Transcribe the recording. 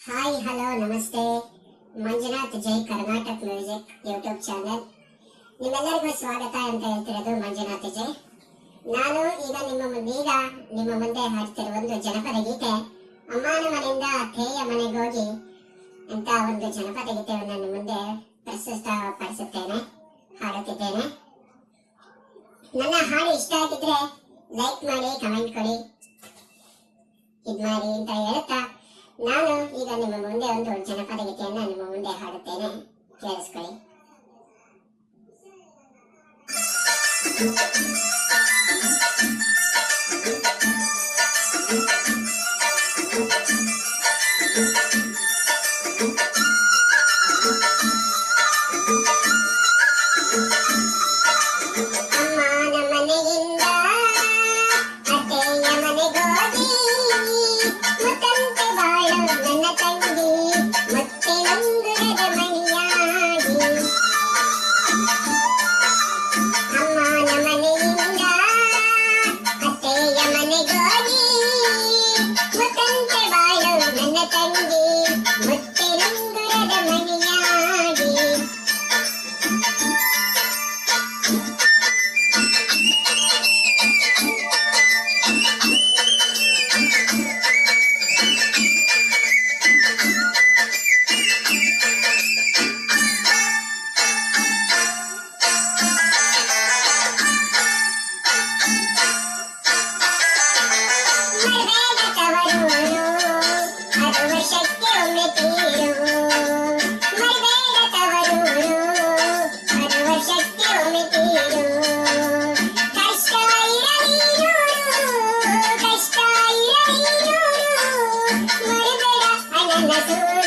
Hi hello ನಮಸ್ತೆ. ಮಂಜುನಾಥ್ ಜೈ Karnataka music YouTube channel ನಿಮ್ಮೆಲ್ಲರಿಗೂ ಸ್ವಾಗತ ಅಂತ ಹೇಳ್ತಿರೋದು ಮಂಜುನಾಥ್ ಜೈ. ನಾನು ಈಗ ನಿಮ್ಮ ಮುಂದೆ ಹಾಡ್ತಿರುವ ಒಂದು ಜನಪದ ಗೀತೆ ಅಮ್ಮನ ಮನೆಯಿಂದ ಅತ್ತೆಯ ಮನೆಗೆ ಹೋಗಿ ಅಂತ ಒಂದು ಜನಪದ ಗೀತೆಯನ್ನು ನಿಮ್ಮ ಮುಂದೆ ಪ್ರಸ್ತುತಪಡಿಸುತ್ತೇನೆ, ಹಾಡುತ್ತಿದ್ದೇನೆ. ನನ್ನ ಹಾಡು ಇಷ್ಟ ಆಗಿದ್ರೆ ಲೈಕ್ ಮಾಡಿ, ಕಮೆಂಟ್ ಕೊಡಿ, ಇದ್ ಮಾಡಿ ಅಂತ ಹೇಳ್ತಾ ನಾನು ಈಗ ನಿಮ್ಮ ಮುಂದೆ ಒಂದು ಜನಪದ ಗೀತೆಯನ್ನ ನಿಮ್ಮ ಮುಂದೆ ಹಾಡುತ್ತೇನೆ, ಕೇಳಿಸ್ಕೊಳ್ಳಿ. That's